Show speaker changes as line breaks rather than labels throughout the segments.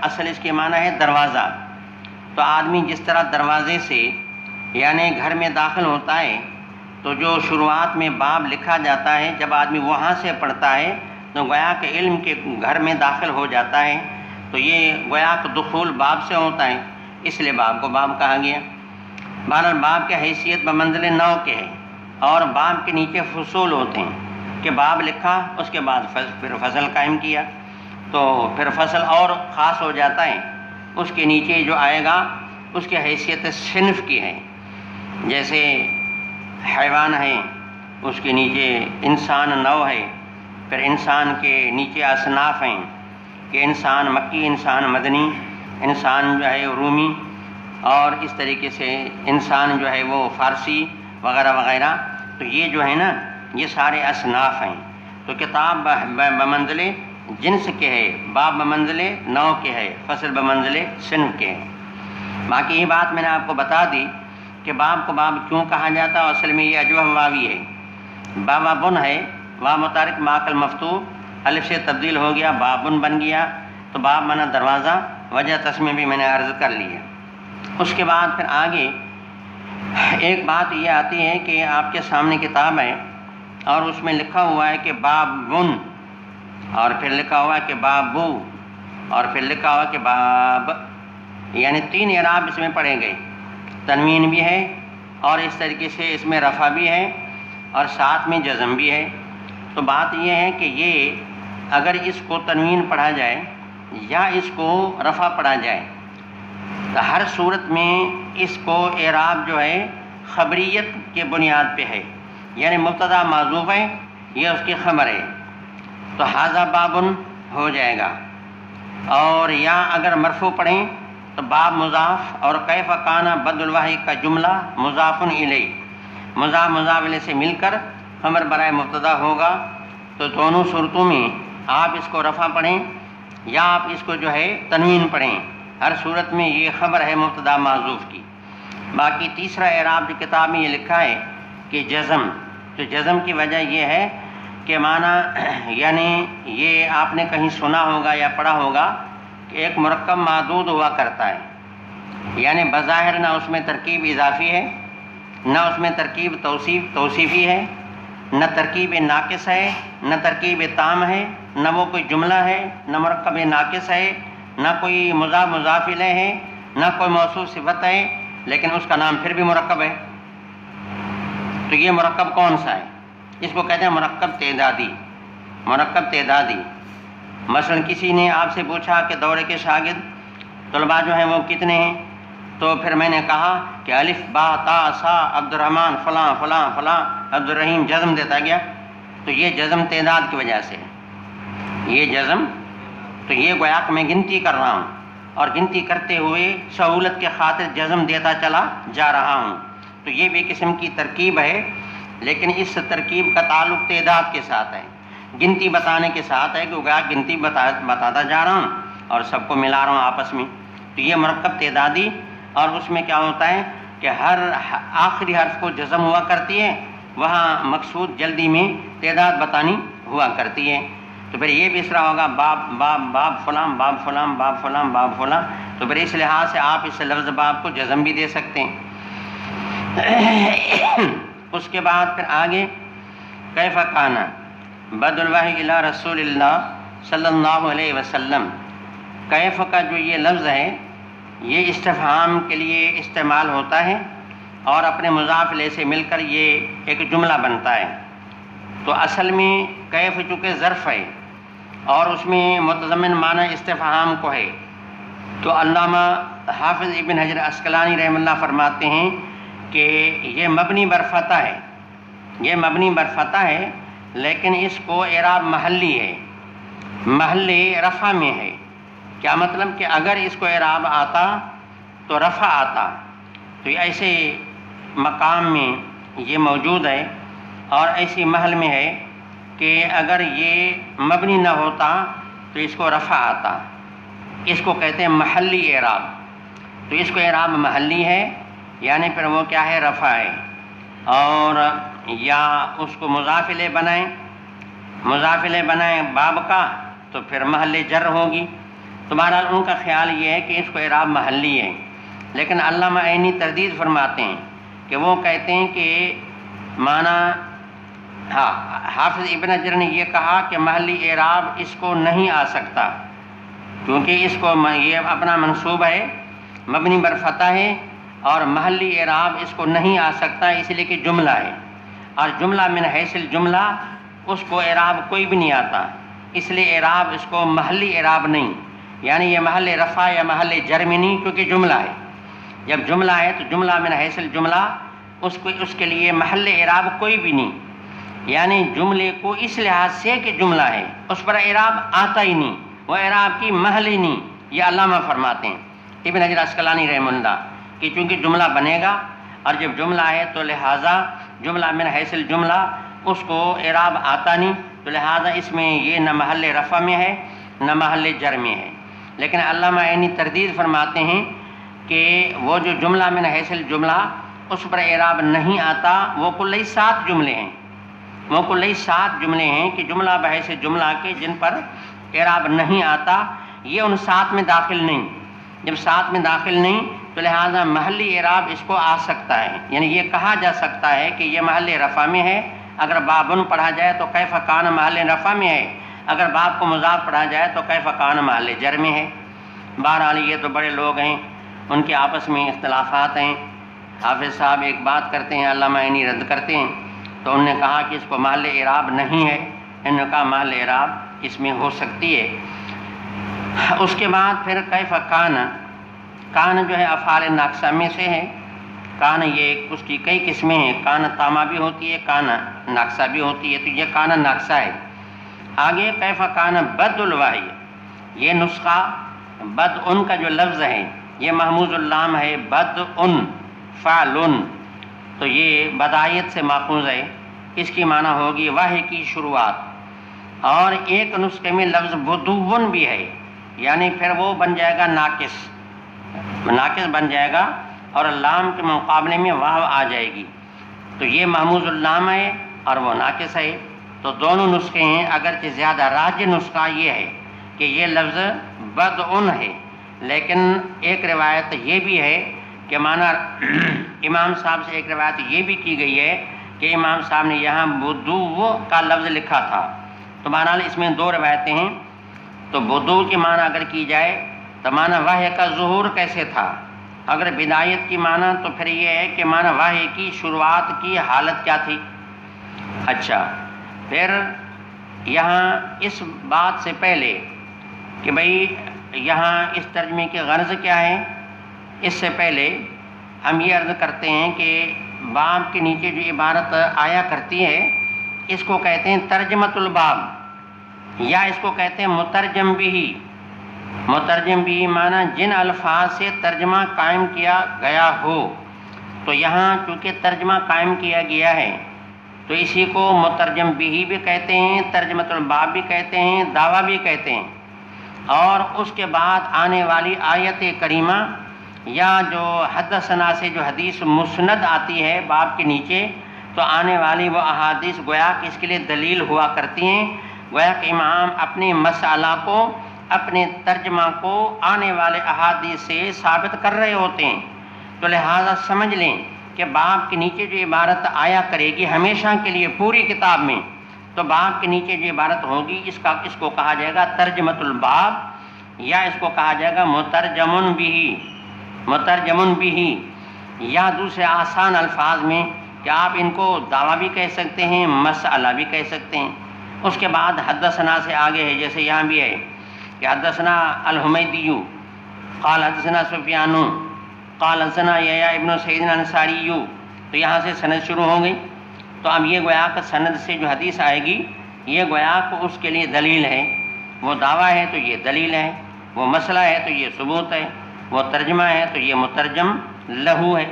اصل اس کے معنی ہے دروازہ. تو آدمی جس طرح دروازے سے یعنی گھر میں داخل ہوتا ہے تو جو شروعات میں باب لکھا جاتا ہے جب آدمی وہاں سے پڑھتا ہے تو گویا کہ علم کے گھر میں داخل ہو جاتا ہے. تو یہ گویا کہ دخول باب سے ہوتا ہے، اس لیے باب کو باب کہا گیا. بہرحال باب کی حیثیت بمنزل نو کے ہے، اور باب کے نیچے فصول ہوتے ہیں کہ باب لکھا اس کے بعد پھر فصل قائم کیا تو پھر فصل اور خاص ہو جاتا ہے. اس کے نیچے جو آئے گا اس کی حیثیت صنف کی ہے. جیسے حیوان ہے اس کے نیچے انسان نو ہے، پھر انسان کے نیچے اصناف ہیں کہ انسان مکی، انسان مدنی، انسان جو ہے رومی، اور اس طریقے سے انسان جو ہے وہ فارسی وغیرہ وغیرہ. تو یہ جو ہے نا یہ سارے اصناف ہیں. تو کتاب بمنزل جنس کے ہے، باب بمنزل نو کے ہے، فصل بمنزل صنف کے ہے. باقی یہ بات میں نے آپ کو بتا دی کہ باب کو باب کیوں کہا جاتا ہے. اصل میں یہ اجوہ واوی ہے، بابن ہے، وا متارک ماکل مفتوح، الف سے تبدیل ہو گیا بابن بن گیا. تو باب مانا دروازہ، وجہ تسمیہ بھی میں نے عرض کر لی ہے. اس کے بعد پھر آگے ایک بات یہ آتی ہے کہ آپ کے سامنے کتاب ہے اور اس میں لکھا ہوا ہے کہ بابن، اور پھر لکھا ہوا ہے کہ بابو، اور پھر لکھا ہوا ہے کہ باب، یعنی 3 اعراب اس میں پڑھے گئے. تنوین بھی ہے اور اس طریقے سے اس میں رفع بھی ہے اور ساتھ میں جزم بھی ہے. تو بات یہ ہے کہ یہ اگر اس کو تنوین پڑھا جائے یا اس کو رفع پڑھا جائے تو ہر صورت میں اس کو اعراب جو ہے خبریت کے بنیاد پہ ہے، یعنی مبتدا معذوف ہے، یہ اس کی خبر ہے تو ھذا بابن ہو جائے گا. اور یا اگر مرفوع پڑھیں تو باب مضاف اور کیف کان بدل الوحی کا جملہ مضاف الیہ، مضاف الیہ سے مل کر خبر برائے مبتدا ہوگا. تو دونوں صورتوں میں آپ اس کو رفع پڑھیں یا آپ اس کو جو ہے تنوین پڑھیں، ہر صورت میں یہ خبر ہے مبتدا معذوف کی. باقی تیسرا اعراب جو کتاب میں یہ لکھا ہے کہ جزم، تو جزم کی وجہ یہ ہے کہ معنی یعنی یہ آپ نے کہیں سنا ہوگا یا پڑھا ہوگا کہ ایک مرکب معدود ہوا کرتا ہے، یعنی بظاہر نہ اس میں ترکیب اضافی ہے، نہ اس میں ترکیب توصیفی ہے، نہ ترکیب ناقص ہے، نہ ترکیب تام ہے، نہ وہ کوئی جملہ ہے، نہ مرکب ناقص ہے، نہ کوئی مضاف الیہ ہے، نہ کوئی موصوف صفت ہے، لیکن اس کا نام پھر بھی مرکب ہے. تو یہ مرکب کون سا ہے؟ اس کو کہتے ہیں مرکب تعدادی. مرکب تعدادی مثلا کسی نے آپ سے پوچھا کہ دورے کے شاگرد طلباء جو ہیں وہ کتنے ہیں، تو پھر میں نے کہا کہ الف با تا سا عبد الرحمن فلاں فلاں فلاں عبد الرحیم، جزم دیتا گیا. تو یہ جزم تعداد کی وجہ سے، یہ جزم، تو یہ گویا کہ میں گنتی کر رہا ہوں اور گنتی کرتے ہوئے سہولت کے خاطر جزم دیتا چلا جا رہا ہوں. تو یہ بھی قسم کی ترکیب ہے، لیکن اس ترکیب کا تعلق تعداد کے ساتھ ہے، گنتی بتانے کے ساتھ ہے کہ گویا گنتی بتاتا جا رہا ہوں اور سب کو ملا رہا ہوں آپس میں. تو یہ مرکب تعدادی، اور اس میں کیا ہوتا ہے کہ ہر آخری حرف کو جزم ہوا کرتی ہے، وہاں مقصود جلدی میں تعداد بتانی ہوا کرتی ہے. تو پھر یہ بھی اس طرح ہوگا باب باب باب فلاں باب فلاں باب فلاں باب فلاں. تو پھر اس لحاظ سے آپ اس لفظ باب کو جزم بھی دے سکتے ہیں. اس کے بعد پھر آگے کیف کان بدء الوحی الی رسول اللہ صلی اللہ علیہ وسلم. کیف کا جو یہ لفظ ہے یہ استفہام کے لیے استعمال ہوتا ہے اور اپنے مضاف الیہ سے مل کر یہ ایک جملہ بنتا ہے. تو اصل میں کیف چونکہ ظرف ہے اور اس میں متضمن معنی استفہام کو ہے، تو علامہ حافظ ابن حجر عسقلانی رحمہ اللہ فرماتے ہیں کہ یہ مبنی بر فتح ہے، یہ مبنی بر فتح ہے، لیکن اس کو اعراب محلی ہے، محل رفع میں ہے. کیا مطلب کہ اگر اس کو اعراب آتا تو رفع آتا. تو ایسے مقام میں یہ موجود ہے اور ایسی محل میں ہے کہ اگر یہ مبنی نہ ہوتا تو اس کو رفع آتا. اس کو کہتے ہیں محلی اعراب. تو اس کو اعراب محلی ہے، یعنی پھر وہ کیا ہے، رفع ہے. اور یا اس کو مضاف الیہ بنائیں، مضاف الیہ بنائیں باب کا، تو پھر محل جر ہوگی. تو بہرحال ان کا خیال یہ ہے کہ اس کو اعراب محلی ہے، لیکن علامہ عینی تردید فرماتے ہیں کہ وہ کہتے ہیں کہ معنی حافظ ابن حجر نے یہ کہا کہ محلی اعراب اس کو نہیں آ سکتا، کیونکہ اس کو یہ اپنا منصوب ہے، مبنی بر فتح ہے، اور محلی اعراب اس کو نہیں آ سکتا اس لیے کہ جملہ ہے، اور جملہ من حیث الجملہ اس کو اعراب کوئی بھی نہیں آتا، اس لیے اعراب اس کو محلی اعراب نہیں، یعنی یہ محل رفع یا محل جرم نہیں، کیونکہ جملہ ہے۔ جب جملہ ہے تو جملہ من حیث الجملہ اس کے لیے محل اعراب کوئی بھی نہیں، یعنی جملے کو اس لحاظ سے کہ جملہ ہے اس پر اعراب آتا ہی نہیں، وہ اعراب کی محل ہی نہیں، یہ علامہ فرماتے ہیں ابن حجر عسقلانی رحمہ اللہ کہ چونکہ جملہ بنے گا، اور جب جملہ ہے تو لہٰذا جملہ من حیث الجملہ اس کو اعراب آتا نہیں، تو لہٰذا اس میں یہ نہ محل رفع میں ہے نہ محل جر میں ہے۔ لیکن علامہ عینی تردید فرماتے ہیں کہ وہ جو جملہ من حیث الجملہ اس پر اعراب نہیں آتا، وہ کل 7 جملے ہیں، وہ کل 7 جملے ہیں کہ جملہ بحیث جملہ کے جن پر اعراب نہیں آتا، یہ ان 7 میں داخل نہیں۔ جب 7 میں داخل نہیں تو لہٰذا محلی اعراب اس کو آ سکتا ہے، یعنی یہ کہا جا سکتا ہے کہ یہ محل رفع میں ہے۔ اگر بابن پڑھا جائے تو کیف کان محل رفع میں ہے، اگر باب کو مضاف پڑھا جائے تو کیف کان محل جر میں ہے۔ بہرحال یہ تو بڑے لوگ ہیں، ان کے آپس میں اختلافات ہیں۔ حافظ صاحب ایک بات کرتے ہیں، علامہ عینی رد کرتے ہیں، تو انہوں نے کہا کہ اس کو محل اعراب نہیں ہے، انہوں نے کہا محل اعراب اس میں ہو سکتی ہے۔ اس کے بعد پھر کیف کان، کان جو ہے افعال ناقصہ میں سے ہے۔ کان یہ اس کی کئی قسمیں ہیں، کان تامہ بھی ہوتی ہے، کان ناقصہ بھی ہوتی ہے، تو یہ کان ناقصہ ہے۔ آگے کیف کان بد الواحی، یہ نسخہ بد ان کا جو لفظ ہے یہ محموز اللام ہے، بد ان فعلن، تو یہ بدایت سے ماخوذ ہے، اس کی معنی ہوگی واحد کی شروعات۔ اور ایک نسخے میں لفظ بدون بھی ہے، یعنی پھر وہ بن جائے گا ناقص بن جائے گا، اور لام کے مقابلے میں واو آ جائے گی، تو یہ محموز اللام ہے اور وہ ناقص ہے۔ تو دونوں نسخے ہیں، اگرچہ زیادہ راجح نسخہ یہ ہے کہ یہ لفظ بدعن ہے، لیکن ایک روایت یہ بھی ہے کہ معنی امام صاحب سے ایک روایت یہ بھی کی گئی ہے کہ امام صاحب نے یہاں بدو کا لفظ لکھا تھا۔ تو بہرحال اس میں 2 روایتیں ہیں۔ تو بدو کی معنی اگر کی جائے تو معنی واحد کا ظہور کیسے تھا، اگر بدایت کی معنی تو پھر یہ ہے کہ معنی واحد کی شروعات کی حالت کیا تھی۔ اچھا، پھر یہاں اس بات سے پہلے کہ بھئی یہاں اس ترجمے کی غرض کیا ہے، اس سے پہلے ہم یہ عرض کرتے ہیں کہ باب کے نیچے جو عبارت آیا کرتی ہے اس کو کہتے ہیں ترجمۃ الباب، یا اس کو کہتے ہیں مترجم بھی۔ مترجم بھی معنی جن الفاظ سے ترجمہ قائم کیا گیا ہو، تو یہاں چونکہ ترجمہ قائم کیا گیا ہے تو اسی کو مترجم بھی کہتے ہیں، ترجمۃ الباب بھی کہتے ہیں، دعویٰ بھی کہتے ہیں۔ اور اس کے بعد آنے والی آیت کریمہ یا جو حدثنا سے جو حدیث مسند آتی ہے باب کے نیچے، تو آنے والی وہ احادیث گویا کہ اس کے لیے دلیل ہوا کرتی ہیں، گویا کہ امام اپنے مسئلہ کو، اپنے ترجمہ کو آنے والے احادیث سے ثابت کر رہے ہوتے ہیں۔ تو لہٰذا سمجھ لیں کہ باب کے نیچے جو عبارت آیا کرے گی ہمیشہ کے لیے پوری کتاب میں، تو باب کے نیچے جو عبارت ہوگی اس کو کہا جائے گا ترجمۃ الباب، یا اس کو کہا جائے گا مترجمن بھی، یا دوسرے آسان الفاظ میں کہ آپ ان کو دعویٰ بھی کہہ سکتے ہیں، مسئلہ بھی کہہ سکتے ہیں۔ اس کے بعد حدثنا سے آگے ہے، جیسے یہاں بھی ہے کہ حدثنا الحمیدی قال حدثنا سفیان قال حدثنا یحییٰ ابن سعید الانصاری، تو یہاں سے سند شروع ہو گئی۔ تو اب یہ گویا کہ سند سے جو حدیث آئے گی یہ گویا کہ اس کے لیے دلیل ہے، وہ دعویٰ ہے تو یہ دلیل ہے، وہ مسئلہ ہے تو یہ ثبوت ہے، وہ ترجمہ ہے تو یہ مترجم لہو ہے۔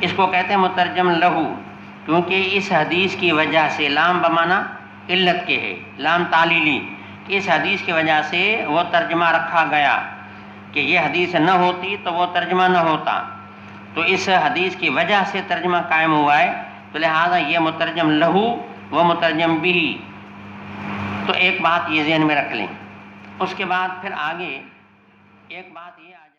اس کو کہتے ہیں مترجم لہو کیونکہ اس حدیث کی وجہ سے، لام بمانا علت کے ہے، لام تعلیلی، اس حدیث کی وجہ سے وہ ترجمہ رکھا گیا کہ یہ حدیث نہ ہوتی تو وہ ترجمہ نہ ہوتا، تو اس حدیث کی وجہ سے ترجمہ قائم ہوا ہے، تو لہٰذا یہ مترجم لہو وہ مترجم بھی۔ تو ایک بات یہ ذہن میں رکھ لیں۔ اس کے بعد پھر آگے ایک بات یہ آ جائے